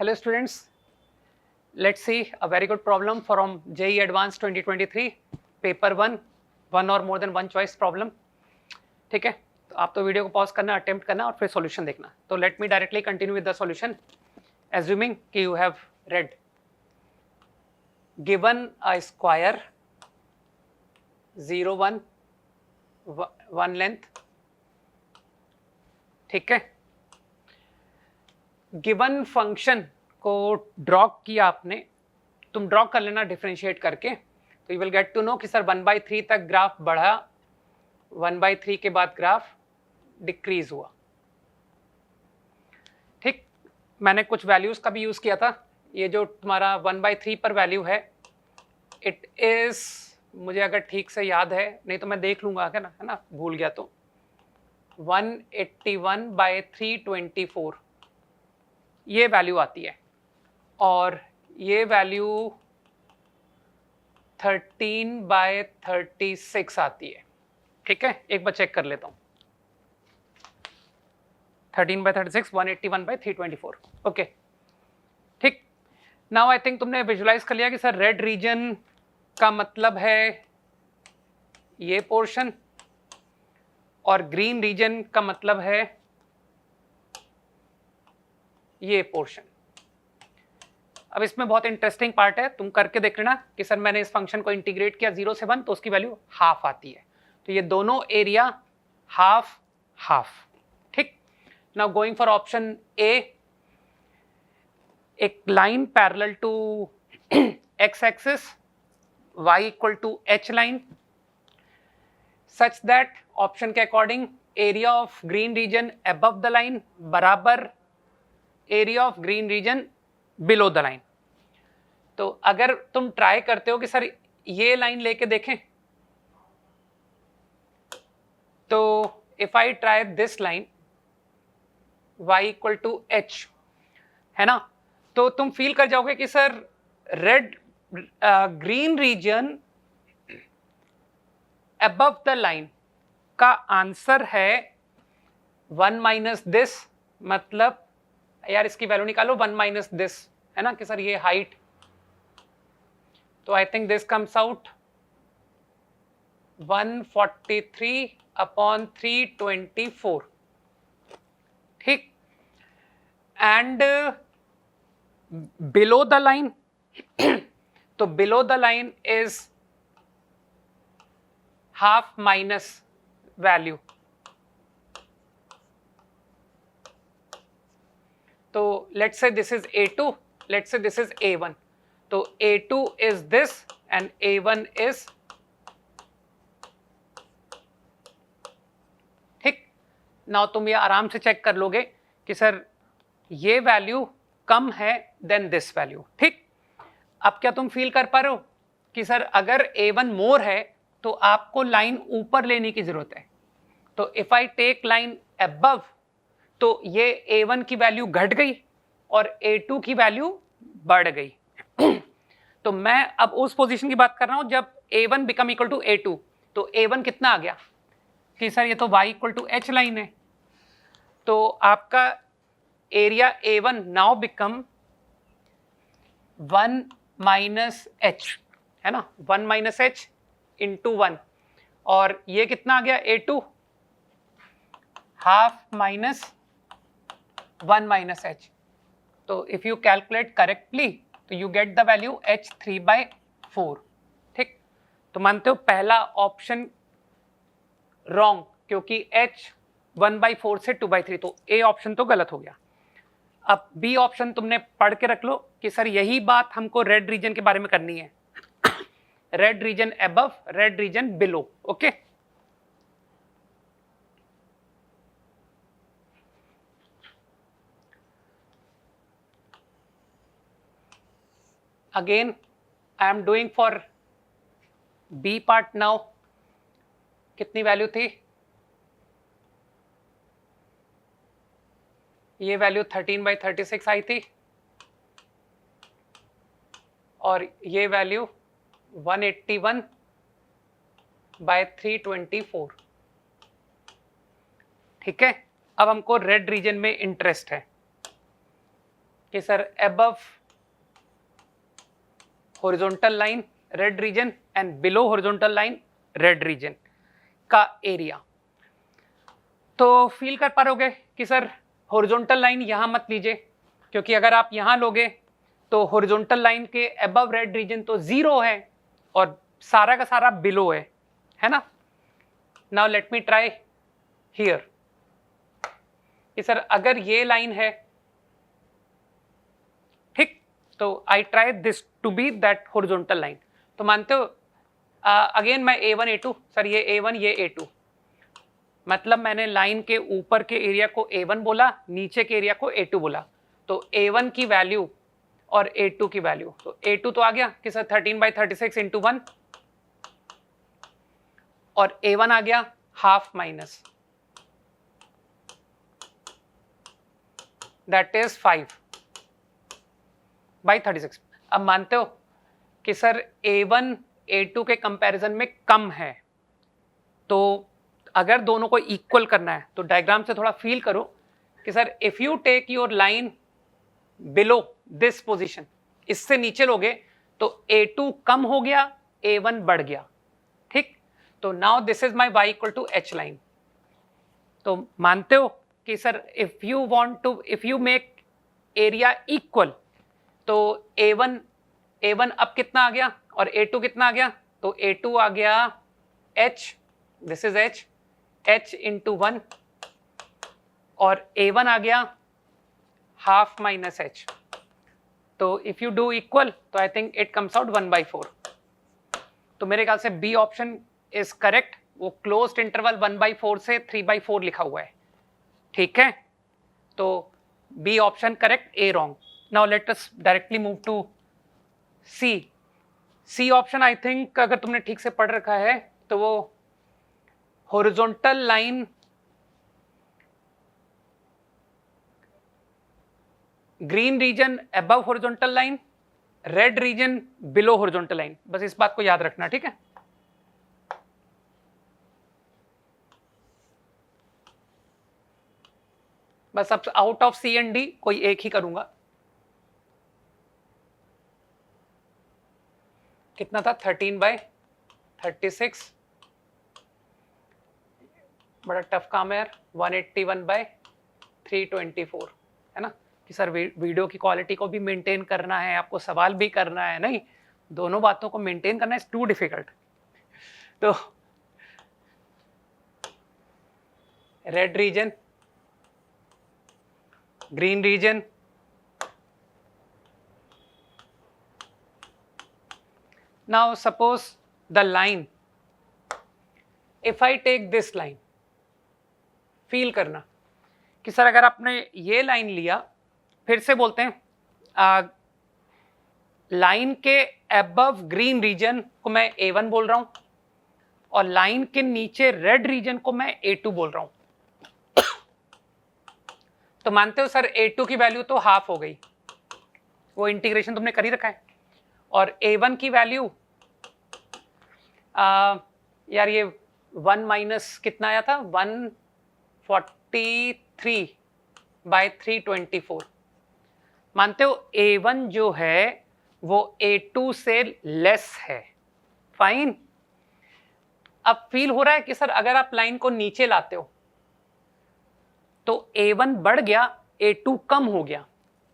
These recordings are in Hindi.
Hello students, let's see a very good problem from JEE Advanced 2023, paper 1, one or more than one choice problem. ठीक है, तो आप तो वीडियो को पॉज करना, अटेम्प्ट करना और फिर सॉल्यूशन देखना. तो let me directly continue with the solution, assuming कि you have read. Given a square 0 1 1 length, ठीक है. गिवन फंक्शन को ड्रॉ किया आपने, तुम ड्रॉ कर लेना डिफरेंशिएट करके, तो you will get to know कि सर 1/3 तक ग्राफ बढ़ा, 1/3 के बाद ग्राफ डिक्रीज हुआ. ठीक, मैंने कुछ वैल्यूज का भी यूज किया था. ये जो तुम्हारा 1/3 पर वैल्यू है, इट इज, मुझे अगर ठीक से याद है, नहीं तो मैं देख लूंगा, है ना, भूल गया तो 181/324 ये वैल्यू आती है, और ये वैल्यू 13/36 आती है. ठीक है, एक बार चेक कर लेता हूं. 13/36 181/324. ओके, ठीक. नाउ आई थिंक तुमने विजुलाइज कर लिया कि सर रेड रीजन का मतलब है ये पोर्शन, और ग्रीन रीजन का मतलब है ये पोर्शन. अब इसमें बहुत इंटरेस्टिंग पार्ट है, तुम करके देख लेना कि सर मैंने इस फंक्शन को इंटीग्रेट किया 0 से 1 तो उसकी वैल्यू हाफ आती है. तो ये दोनों एरिया हाफ हाफ. ठीक. Now going for option A, एक line parallel to X axis, y equal to h line, such that option के according area of green region above the line बराबर area of green region below the line. तो अगर तुम ट्राई करते हो कि सर ये लाइन लेके देखें, तो if I try this line y equal to h, है ना, तो तुम फील कर जाओगे कि sir red green region above the line का आंसर है 1 माइनस दिस, मतलब यार इसकी वैल्यू निकालो 1 माइनस दिस, है ना, कि सर ये हाइट, तो I think this comes out 143/324. ठीक. एंड बिलो द लाइन, तो below the line is half minus value. तो let's say this is A2, let's say this is A1. तो A2 is this and A1 is, ठीक. नाउ तुम ये आराम से चेक कर लोगे कि सर ये वैल्यू कम है देन दिस वैल्यू. ठीक. अब क्या तुम फील कर पा रहे हो कि सर अगर A1 मोर है तो आपको लाइन ऊपर लेने की जरूरत है. तो if I take line above, तो ये A1 की वैल्यू घट गई और A2 की वैल्यू बढ़ गई. तो मैं अब उस पोजीशन की बात कर रहा हूं जब A1 become equal to A2. तो A1 कितना आ गया कि सर ये तो y equal to h line है, तो आपका area A1 now become 1 minus h, है ना, 1 माइनस h इंटू 1, और ये कितना आ गया A2, half minus 1 minus h. तो इफ यू कैलकुलेट करेक्टली तो you get the value h 3/4. ठीक. तो मानते हो पहला ऑप्शन रॉन्ग, क्योंकि h 1/4 से 2/3, तो ए ऑप्शन तो गलत हो गया. अब बी ऑप्शन तुमने पढ़ के रख लो कि सर यही बात हमको रेड रीजन के बारे में करनी है. Red region above, red region below. Okay. Again, I am doing for B part now. कितनी वैल्यू थी? ये वैल्यू 13/36 आई थी, और ये वैल्यू 181/324. ठीक है. अब हमको रेड रीजन में इंटरेस्ट है. कि sir above horizontal line red reason and below horizontal line red reason का एरिया। तो फील कर पा रहोगे कि सर हॉरिजॉन्टल लाइन यहां मत लीजिए, क्योंकि अगर आप यहां लोगे तो हॉरिजॉन्टल लाइन के अबव रेड रीजन तो 0 है और सारा का सारा बिलो है ना। Now let me try here कि सर अगर ये लाइन है, ठीक, तो I try this to be that horizontal line. तो मानते हो अगेन मैं A1 A2, सर ये A1 ये A2, मतलब मैंने लाइन के ऊपर के एरिया को A1 बोला, नीचे के एरिया को A2 बोला। तो A1 की वैल्यू और A2 की वैल्यू, तो A2 तो आ गया कि सर 13/36 इंटू 1 और A1 आ गया हाफ माइनस, दैट इज 5/36। अब मानते हो कि सर A1 A2 के कंपैरिजन में कम है, तो अगर दोनों को इक्वल करना है तो डायग्राम से थोड़ा फील करो कि sir if you take your line below this position, इससे नीचे लोगे तो A2 कम हो गया, A1 बढ़ गया, ठीक। तो now this is my y equal to h line. तो मानते हो कि sir if you make area equal, तो A1 अब कितना आ गया और A2 कितना आ गया, तो A2 आ गया h, this is h into 1 और A1 आ गया हाफ माइनस h। तो इफ यू डू इक्वल तो I think it comes out 1/4। तो मेरे ख्याल से बी ऑप्शन इज करेक्ट। वो क्लोज्ड इंटरवल 1/4 से 3/4 लिखा हुआ है, ठीक है। तो B option correct, A wrong. Now let us directly move to C option. I think अगर तुमने ठीक से पढ़ रखा है तो वो horizontal line green region above horizontal line, red region below horizontal line, बस इस बात को याद रखना, ठीक है। बस अब out of C and D कोई एक ही करूंगा। कितना था 13/36, बड़ा टफ काम है यार। 181/324 है ना कि सर वीडियो की क्वालिटी को भी मेंटेन करना है, आपको सवाल भी करना है, नहीं दोनों बातों को मेंटेन करना इज टू डिफिकल्ट। तो red region, green region, now suppose the line, if I take this line, feel करना कि सर अगर आपने ये लाइन लिया, फिर से बोलते हैं लाइन के अबव ग्रीन रीजन को मैं A1 बोल रहा हूं और लाइन के नीचे रेड रीजन को मैं A2 बोल रहा हूं। तो मानते हो सर A2 की वैल्यू तो हाफ हो गई, वो इंटीग्रेशन तुमने कर ही रखा है, और A1 की वैल्यू यार ये 1 माइनस कितना आया था 143/324। मानते हो A1 जो है वो A2 से लेस है, फाइन। अब फील हो रहा है कि सर अगर आप लाइन को नीचे लाते हो तो A1 बढ़ गया, A2 कम हो गया,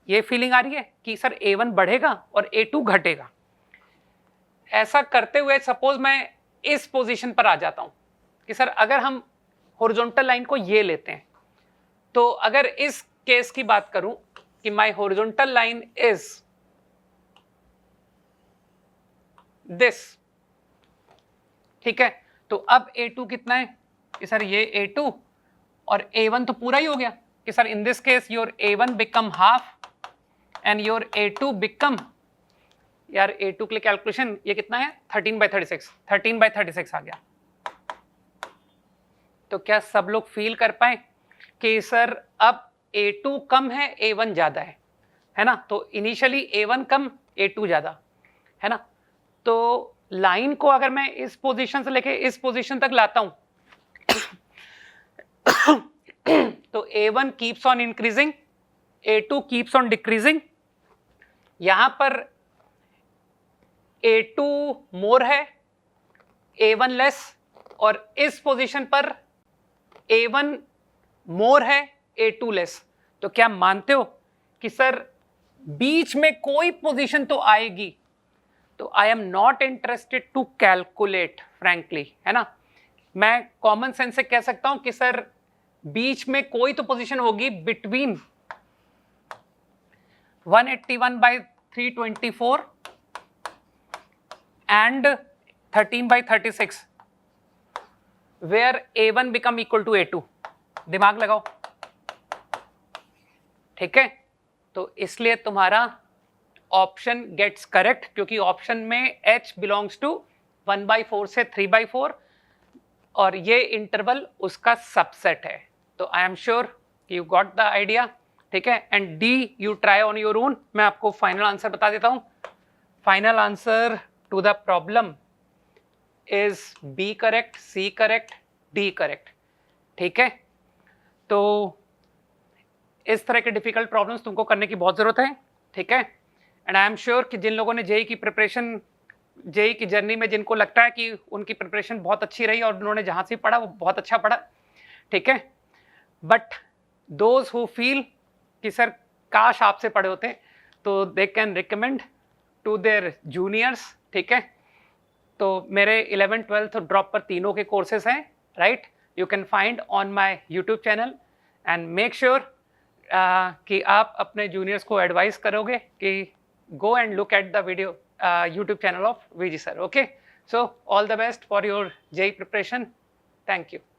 ये फीलिंग आ रही है कि सर A1 बढ़ेगा और A2 घटेगा। ऐसा करते हुए सपोज मैं इस पोजीशन पर आ जाता हूं कि सर अगर हम हॉरिजॉन्टल लाइन को ये लेते हैं, तो अगर इस केस की बात करूं कि my horizontal line is this, ठीक है। तो अब A2 कितना है कि सर ये A2 और A1 तो पूरा ही हो गया कि sir in this case your A1 become half and your A2 become, यार A2 के लिए कैलकुलेशन ये कितना है 13/36 आ गया। तो क्या सब लोग फील कर पाए कि सर अब A2 कम है, A1 ज्यादा है ना। तो इनिशियली A1 कम, A2 ज्यादा है ना। तो लाइन को अगर मैं इस पोजीशन से लेके इस पोजीशन तक लाता हूं तो A1 keeps on increasing, A2 keeps on decreasing, यहां पर A2 मोर है, A1 लेस, और इस पोजीशन पर A1 मोर है, A2 लेस। तो क्या मानते हो कि सर बीच में कोई पोजीशन तो आएगी? तो I am not interested to calculate frankly, है ना। मैं कॉमन सेंस से कह सकता हूं कि सर बीच में कोई तो पोजीशन होगी between 181/324 and 13/36 where A1 become equal to A2। दिमाग लगाओ, ठीक है। तो इसलिए तुम्हारा ऑप्शन गेट्स करेक्ट, क्योंकि ऑप्शन में h बिलोंग्स टू 1/4 से 3/4 और ये इंटरवल उसका सबसेट है। तो I am sure you got the idea, ठीक है। And D you try on your own. मैं आपको फाइनल आंसर बता देता हूं। Final answer to the problem is B correct, C correct, D correct, ठीक है। तो इस तरह के डिफिकल्ट प्रॉब्लम्स तुमको करने की बहुत जरूरत है, ठीक है। एंड आई एम श्योर कि जिन लोगों ने जेई की प्रिपरेशन, जेई की जर्नी में जिनको लगता है कि उनकी प्रिपरेशन बहुत अच्छी रही और उन्होंने जहां से पढ़ा वो बहुत अच्छा पढ़ा, ठीक है। बट दोज हु फील कि सर काश आपसे पढ़े होते, तो they can recommend to their juniors, ठीक है। तो मेरे 11th 12th ड्रॉप पर तीनों के कोर्सेज हैं, right. You can find on my YouTube channel and make sure कि आप अपने जूनियर्स को एडवाइस करोगे कि go and look at the video YouTube channel of VG sir. Okay, so all the best for your JEE preparation. Thank you.